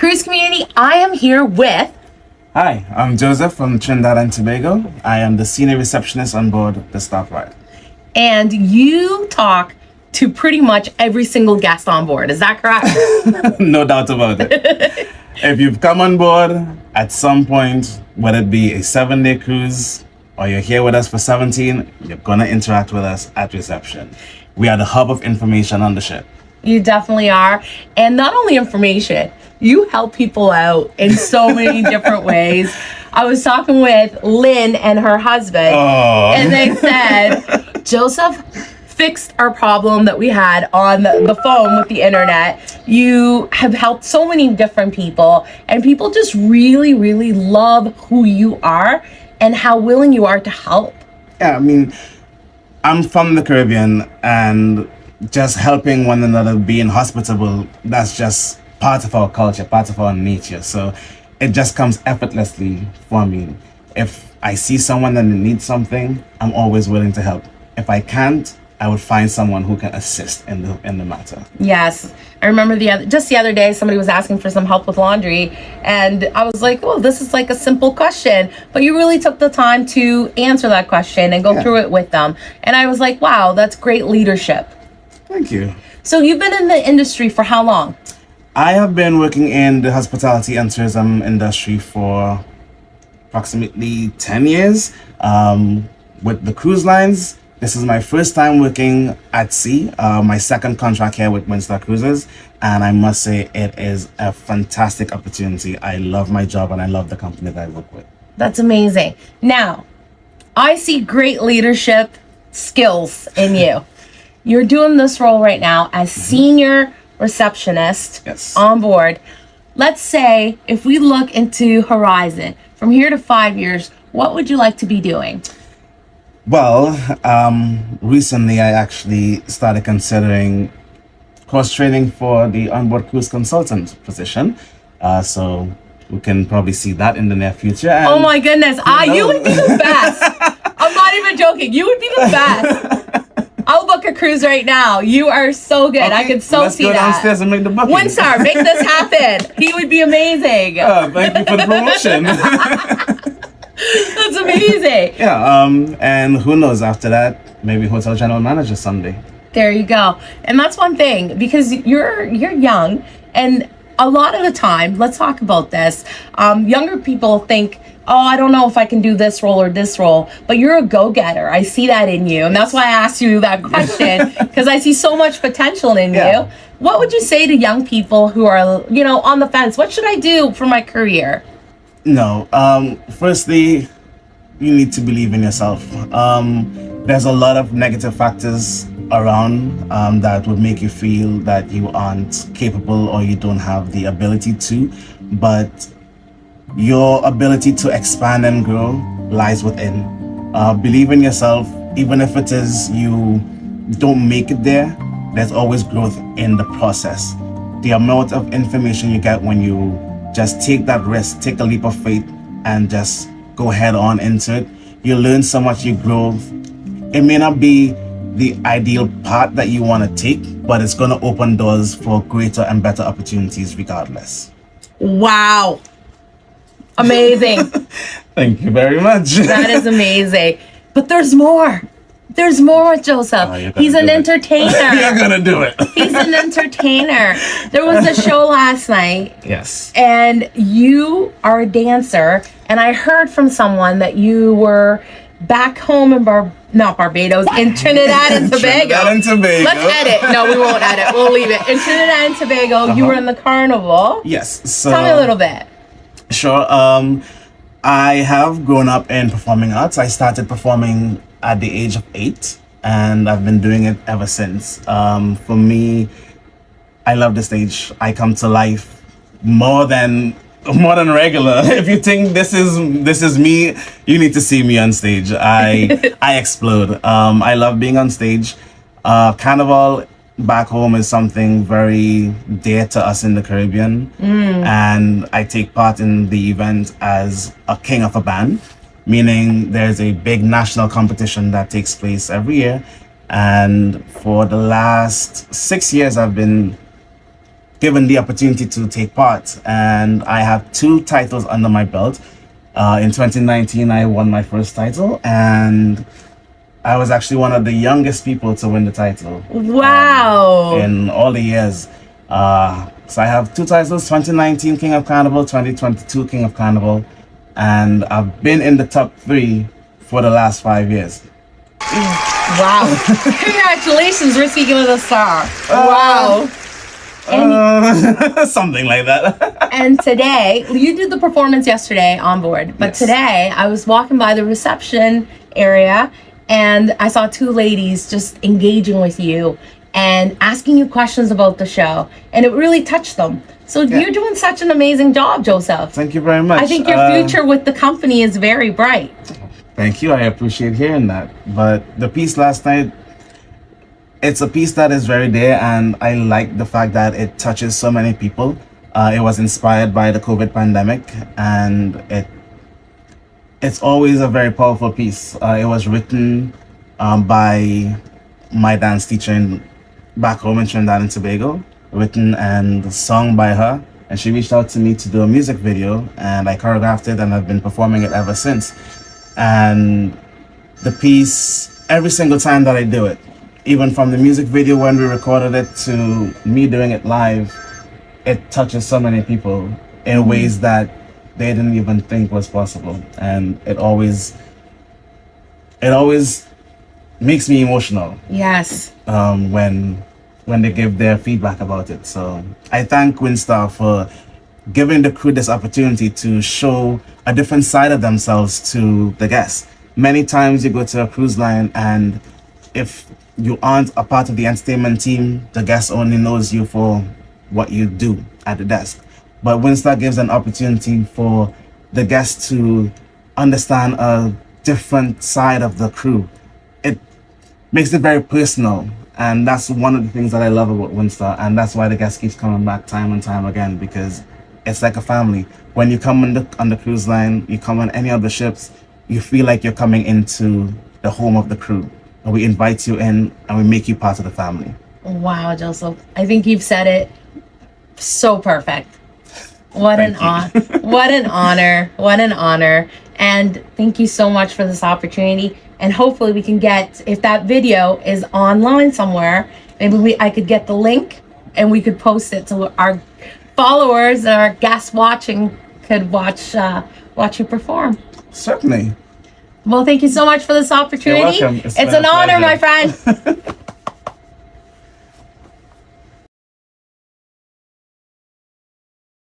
Cruise community, I am here with... Hi, I'm Joseph from Trinidad and Tobago. I am the senior receptionist on board the staff ride. And you talk to pretty much every single guest on board, is that correct? No doubt about it. If you've come on board at some point, whether it be a 7-day cruise or you're here with us for 17, you're going to interact with us at reception. We are the hub of information on the ship. You definitely are. And not only information, you help people out in so many different ways. I was talking with Lynn and her husband, and they said, Joseph fixed our problem that we had on the phone with the internet. You have helped so many different people, and people just really, really love who you are and how willing you are to help. Yeah, I mean, I'm from the Caribbean, and just helping one another, being hospitable, that's just part of our culture, part of our nature. So it just comes effortlessly for me. If I see someone that needs something, I'm always willing to help. If I can't, I would find someone who can assist in the matter. Yes. I remember the other day, somebody was asking for some help with laundry, and I was like, oh, this is like a simple question, but you really took the time to answer that question and go through it with them. And I was like, wow, that's great leadership. Thank you. So you've been in the industry for how long? I have been working in the hospitality and tourism industry for approximately 10 years. With the cruise lines, this is my first time working at sea, my second contract here with Windstar Cruises, and I must say it is a fantastic opportunity. I love my job and I love the company that I work with. That's amazing. Now, I see great leadership skills in you. You're doing this role right now as senior receptionist on board. Let's say if we look into horizon from here to 5 years, what would you like to be doing? Well, recently I actually started considering course training for the onboard cruise consultant position. So we can probably see that in the near future. And oh my goodness, you would be the best. I'm not even joking. You would be the best. I'll book a cruise right now. You are so good. Okay, I can so see that. Let's go downstairs and make the booking. Windstar, make this happen. He would be amazing. Thank you for the promotion. That's amazing. Yeah, and who knows, after that, maybe hotel general manager someday. There you go. And that's one thing, because you're young, and a lot of the time, let's talk about this, younger people think, oh, I don't know if I can do this role or this role, but you're a go-getter. I see that in you. And that's why I asked you that question, because I see so much potential in you. What would you say to young people who are, on the fence? What should I do for my career? No, firstly, you need to believe in yourself. There's a lot of negative factors around that would make you feel that you aren't capable or you don't have the ability to, but your ability to expand and grow lies within. Believe in yourself. Even if it is you don't make it there, there's always growth in the process. The amount of information you get when you just take that risk, take a leap of faith, and just go head on into it, you learn so much, you grow. It may not be the ideal path that you want to take, but it's going to open doors for greater and better opportunities regardless. Wow. Amazing. Thank you very much. That is amazing. But there's more. There's more with Joseph. He's an entertainer. You're gonna do it. He's an entertainer. There was a show last night. Yes. And you are a dancer. And I heard from someone that you were back home in Barbados, in Trinidad and Tobago. Trinidad and Tobago. Let's edit. No, we won't edit. We'll leave it. In Trinidad and Tobago, you were in the carnival. Yes. So tell me a little bit. Sure. I have grown up in performing arts. I started performing at the age of 8, and I've been doing it ever since. For me, I love the stage. I come to life more than regular. If you think this is me, you need to see me on stage. I explode. I love being on stage. Carnival back home is something very dear to us in the Caribbean, and I take part in the event as a king of a band, meaning there's a big national competition that takes place every year, and for the last 6 years I've been given the opportunity to take part. And I have 2 titles under my belt. In 2019, I won my first title, and I was actually one of the youngest people to win the title. Wow. In all the years. So I have 2 titles, 2019 King of Carnival, 2022 King of Carnival, and I've been in the top 3 for the last 5 years. Wow. Congratulations, we're speaking with a star. Wow. Something like that. And today, you did the performance yesterday on board, but Yes. today I was walking by the reception area and I saw 2 ladies just engaging with you and asking you questions about the show, and it really touched them. So you're doing such an amazing job, Joseph. Thank you very much. I think your future with the company is very bright. Thank you. I appreciate hearing that. But the piece last night, it's a piece that is very dear, and I like the fact that it touches so many people. It was inspired by the COVID pandemic, and it's always a very powerful piece. It was written by my dance teacher back home in Trinidad and Tobago, written and sung by her. And she reached out to me to do a music video, and I choreographed it, and I've been performing it ever since. And the piece, every single time that I do it, even from the music video when we recorded it to me doing it live, it touches so many people in ways that they didn't even think was possible. And it always makes me emotional. Yes. When they give their feedback about it. So I thank Windstar for giving the crew this opportunity to show a different side of themselves to the guests. Many times you go to a cruise line, and if you aren't a part of the entertainment team, the guest only knows you for what you do at the desk. But Windstar gives an opportunity for the guests to understand a different side of the crew. It makes it very personal, and that's one of the things that I love about Windstar, and that's why the guest keeps coming back time and time again, because it's like a family. When you come on the cruise line, you come on any of the ships, you feel like you're coming into the home of the crew. And we invite you in, and we make you part of the family. Wow, Joseph. I think you've said it so perfect. What an honor. What an honor. What an honor. And thank you so much for this opportunity. And hopefully we can get, if that video is online somewhere, maybe I could get the link and we could post it so our followers and our guests watching could watch you perform. Certainly. Well, thank you so much for this opportunity. You're welcome. It's an honor, my friend.